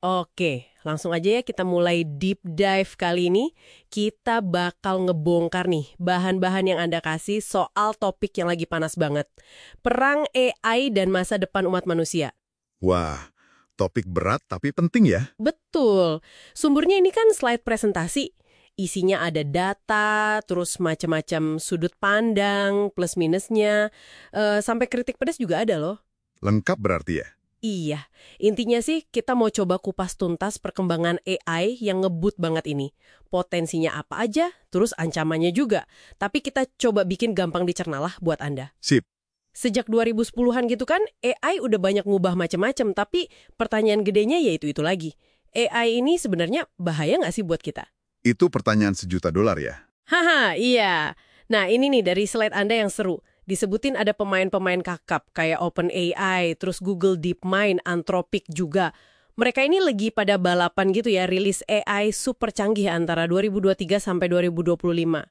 Oke, langsung aja ya kita mulai deep dive kali ini. Kita bakal ngebongkar nih bahan-bahan yang Anda kasih soal topik yang lagi panas banget. Perang AI dan masa depan umat manusia. Wah, topik berat tapi penting ya. Betul. Sumbernya ini kan slide presentasi. Isinya ada data, terus macam-macam sudut pandang, plus minusnya, sampai kritik pedas juga ada loh. Lengkap berarti ya? Iya, intinya sih kita mau coba kupas tuntas perkembangan AI yang ngebut banget ini. Potensinya apa aja, terus ancamannya juga. Tapi kita coba bikin gampang dicerna lah buat Anda. Sip. Sejak 2010-an gitu kan, AI udah banyak ngubah macam-macam, tapi pertanyaan gedenya yaitu itu lagi. AI ini sebenarnya bahaya nggak sih buat kita? Itu pertanyaan $1 juta ya? Haha, iya. Nah ini nih dari slide Anda yang seru. Disebutin ada pemain-pemain kakap kayak OpenAI, terus Google DeepMind, Anthropic juga. Mereka ini lagi pada balapan gitu ya, rilis AI super canggih antara 2023 sampai 2025.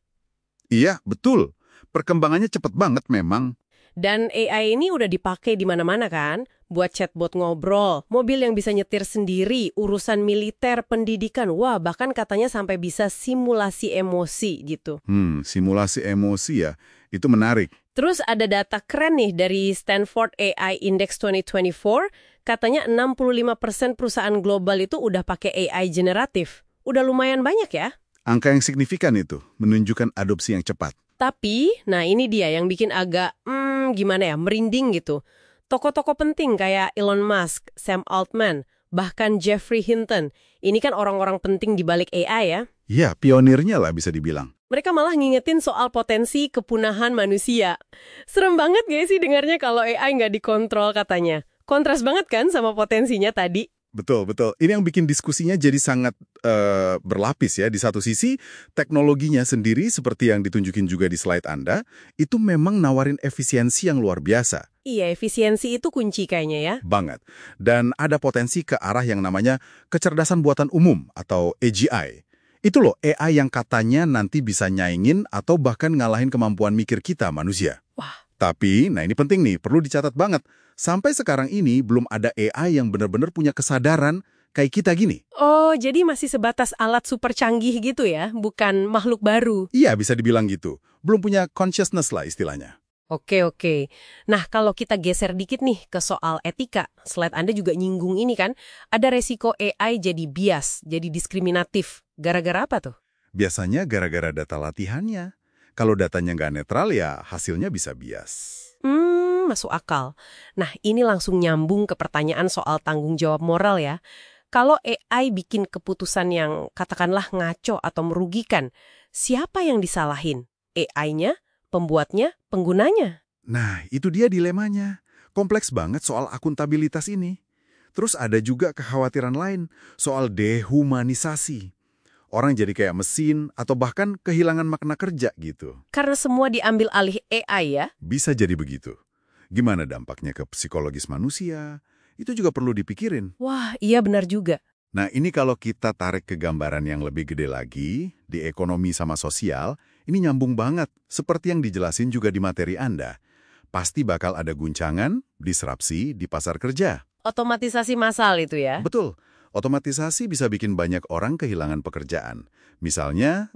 Iya, betul. Perkembangannya cepet banget memang. Dan AI ini udah dipakai di mana-mana kan? Buat chatbot ngobrol, mobil yang bisa nyetir sendiri, urusan militer, pendidikan. Wah, bahkan katanya sampai bisa simulasi emosi gitu. Simulasi emosi ya, itu menarik. Terus ada data keren nih dari Stanford AI Index 2024, katanya 65% perusahaan global itu udah pakai AI generatif. Udah lumayan banyak ya. Angka yang signifikan itu, menunjukkan adopsi yang cepat. Tapi, nah ini dia yang bikin agak, gimana ya, merinding gitu. Tokoh-tokoh penting kayak Elon Musk, Sam Altman, bahkan Geoffrey Hinton. Ini kan orang-orang penting di balik AI ya. Iya, pionirnya lah bisa dibilang. Mereka malah ngingetin soal potensi kepunahan manusia. Serem banget gak sih dengarnya kalau AI nggak dikontrol katanya? Kontras banget kan sama potensinya tadi? Betul, betul. Ini yang bikin diskusinya jadi sangat berlapis ya. Di satu sisi, teknologinya sendiri seperti yang ditunjukin juga di slide Anda, itu memang nawarin efisiensi yang luar biasa. Iya, efisiensi itu kunci kayaknya ya. Banget. Dan ada potensi ke arah yang namanya kecerdasan buatan umum atau AGI. Itu loh AI yang katanya nanti bisa nyaingin atau bahkan ngalahin kemampuan mikir kita manusia. Wah. Tapi, nah ini penting nih, perlu dicatat banget. Sampai sekarang ini belum ada AI yang benar-benar punya kesadaran kayak kita gini. Oh, jadi masih sebatas alat super canggih gitu ya, bukan makhluk baru. Iya, bisa dibilang gitu. Belum punya consciousness lah istilahnya. Oke. Nah, kalau kita geser dikit nih ke soal etika, slide Anda juga nyinggung ini kan, ada resiko AI jadi bias, jadi diskriminatif. Gara-gara apa tuh? Biasanya gara-gara data latihannya. Kalau datanya nggak netral ya hasilnya bisa bias. Masuk akal. Nah, ini langsung nyambung ke pertanyaan soal tanggung jawab moral ya. Kalau AI bikin keputusan yang katakanlah ngaco atau merugikan, siapa yang disalahin? AI-nya, pembuatnya, penggunanya? Nah, itu dia dilemanya. Kompleks banget soal akuntabilitas ini. Terus ada juga kekhawatiran lain soal dehumanisasi. Orang jadi kayak mesin atau bahkan kehilangan makna kerja gitu. Karena semua diambil alih AI ya? Bisa jadi begitu. Gimana dampaknya ke psikologis manusia? Itu juga perlu dipikirin. Wah, iya benar juga. Nah, ini kalau kita tarik ke gambaran yang lebih gede lagi, di ekonomi sama sosial, ini nyambung banget. Seperti yang dijelasin juga di materi Anda. Pasti bakal ada guncangan, disrupsi di pasar kerja. Otomatisasi massal itu ya? Betul. Otomatisasi bisa bikin banyak orang kehilangan pekerjaan. Misalnya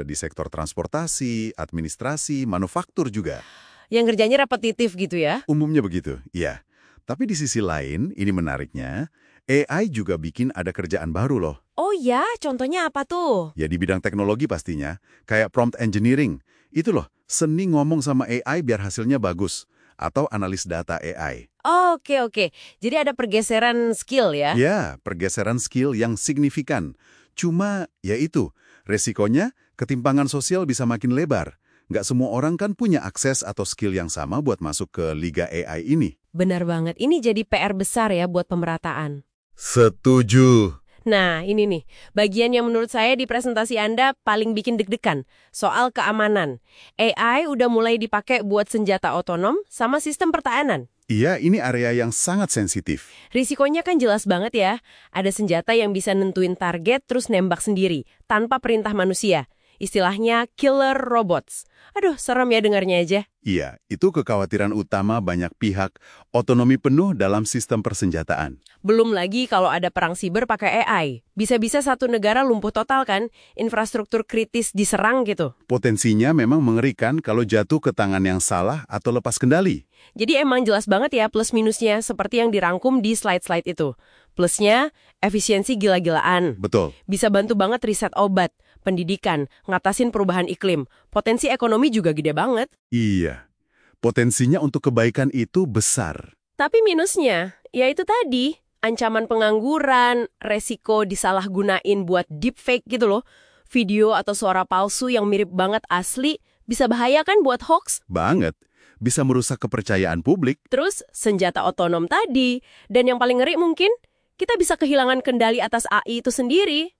di sektor transportasi, administrasi, manufaktur juga. Yang kerjanya repetitif gitu ya? Umumnya begitu, iya. Tapi di sisi lain, ini menariknya, AI juga bikin ada kerjaan baru loh. Oh ya, contohnya apa tuh? Ya di bidang teknologi pastinya, kayak prompt engineering. Itu loh, seni ngomong sama AI biar hasilnya bagus. Atau analis data AI. Oke. Jadi ada pergeseran skill ya? Ya, pergeseran skill yang signifikan. Cuma, ya itu, resikonya ketimpangan sosial bisa makin lebar. Nggak semua orang kan punya akses atau skill yang sama buat masuk ke liga AI ini. Benar banget, ini jadi PR besar ya buat pemerataan. Setuju. Nah, ini nih, bagian yang menurut saya di presentasi Anda paling bikin deg-degan, soal keamanan. AI udah mulai dipakai buat senjata otonom sama sistem pertahanan. Iya, ini area yang sangat sensitif. Risikonya kan jelas banget ya, ada senjata yang bisa nentuin target terus nembak sendiri, tanpa perintah manusia. Istilahnya killer robots. Aduh, serem ya dengarnya aja. Iya, itu kekhawatiran utama banyak pihak, otonomi penuh dalam sistem persenjataan. Belum lagi kalau ada perang siber pakai AI. Bisa-bisa satu negara lumpuh total kan, infrastruktur kritis diserang gitu. Potensinya memang mengerikan kalau jatuh ke tangan yang salah atau lepas kendali. Jadi emang jelas banget ya plus minusnya seperti yang dirangkum di slide-slide itu. Plusnya, efisiensi gila-gilaan. Betul. Bisa bantu banget riset obat, pendidikan, ngatasin perubahan iklim. Potensi ekonomi juga gede banget. Iya, potensinya untuk kebaikan itu besar. Tapi minusnya, ya itu tadi, ancaman pengangguran, resiko disalahgunain buat deepfake gitu loh. Video atau suara palsu yang mirip banget asli, bisa bahaya kan buat hoax? Banget. Bisa merusak kepercayaan publik. Terus, senjata otonom tadi. Dan yang paling ngeri mungkin, kita bisa kehilangan kendali atas AI itu sendiri.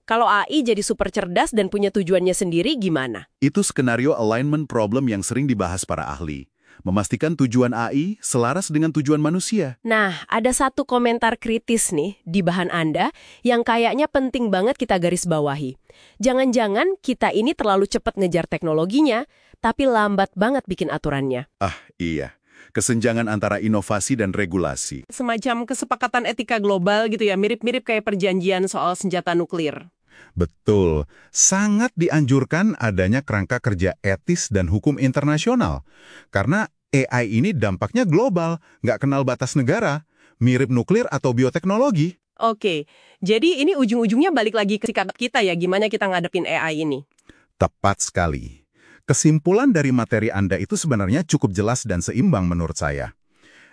Kalau AI jadi super cerdas dan punya tujuannya sendiri, gimana? Itu skenario alignment problem yang sering dibahas para ahli. Memastikan tujuan AI selaras dengan tujuan manusia. Nah, ada satu komentar kritis nih di bahan Anda yang kayaknya penting banget kita garis bawahi. Jangan-jangan kita ini terlalu cepat ngejar teknologinya, tapi lambat banget bikin aturannya. Ah, iya. Kesenjangan antara inovasi dan regulasi. Semacam kesepakatan etika global gitu ya, mirip-mirip kayak perjanjian soal senjata nuklir. Betul. Sangat dianjurkan adanya kerangka kerja etis dan hukum internasional. Karena AI ini dampaknya global, nggak kenal batas negara, mirip nuklir atau bioteknologi. Oke, jadi ini ujung-ujungnya balik lagi ke sikap kita ya, gimana kita ngadepin AI ini. Tepat sekali. Kesimpulan dari materi Anda itu sebenarnya cukup jelas dan seimbang menurut saya.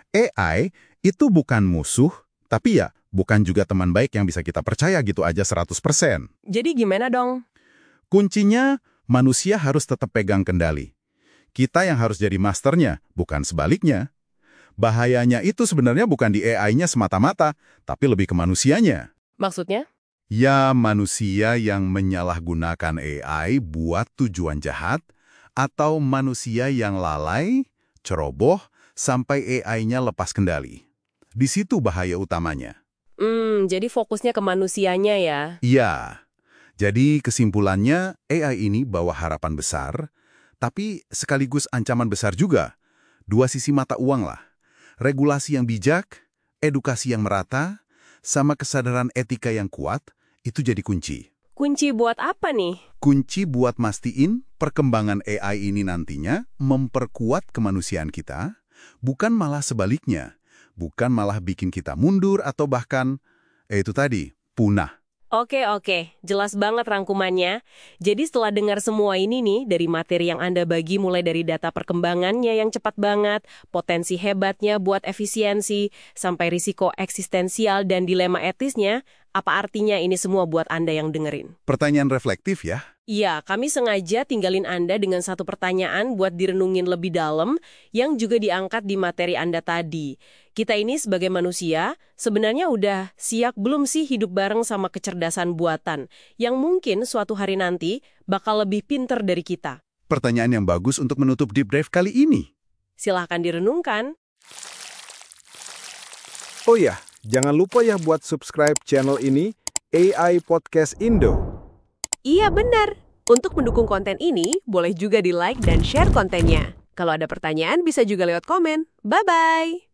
AI itu bukan musuh, tapi ya bukan juga teman baik yang bisa kita percaya gitu aja 100%. Jadi gimana dong? Kuncinya, manusia harus tetap pegang kendali. Kita yang harus jadi masternya, bukan sebaliknya. Bahayanya itu sebenarnya bukan di AI-nya semata-mata, tapi lebih ke manusianya. Maksudnya? Ya, manusia yang menyalahgunakan AI buat tujuan jahat, atau manusia yang lalai, ceroboh, sampai AI-nya lepas kendali. Di situ bahaya utamanya. Jadi fokusnya ke manusianya ya? Iya. Jadi kesimpulannya, AI ini bawa harapan besar, tapi sekaligus ancaman besar juga. Dua sisi mata uang lah. Regulasi yang bijak, edukasi yang merata, sama kesadaran etika yang kuat, itu jadi kunci. Kunci buat apa nih? Kunci buat mastiin perkembangan AI ini nantinya memperkuat kemanusiaan kita, bukan malah sebaliknya, bukan malah bikin kita mundur atau bahkan, itu tadi, punah. Oke, jelas banget rangkumannya. Jadi setelah dengar semua ini nih, dari materi yang Anda bagi mulai dari data perkembangannya yang cepat banget, potensi hebatnya buat efisiensi, sampai risiko eksistensial dan dilema etisnya, apa artinya ini semua buat Anda yang dengerin? Pertanyaan reflektif ya. Iya, kami sengaja tinggalin Anda dengan satu pertanyaan buat direnungin lebih dalam yang juga diangkat di materi Anda tadi. Kita ini sebagai manusia sebenarnya udah siap belum sih hidup bareng sama kecerdasan buatan yang mungkin suatu hari nanti bakal lebih pinter dari kita? Pertanyaan yang bagus untuk menutup Deep Dive kali ini. Silahkan direnungkan. Oh ya, jangan lupa ya buat subscribe channel ini, AI Podcast Indo. Iya benar. Untuk mendukung konten ini, boleh juga di-like dan share kontennya. Kalau ada pertanyaan, bisa juga lewat komen. Bye-bye!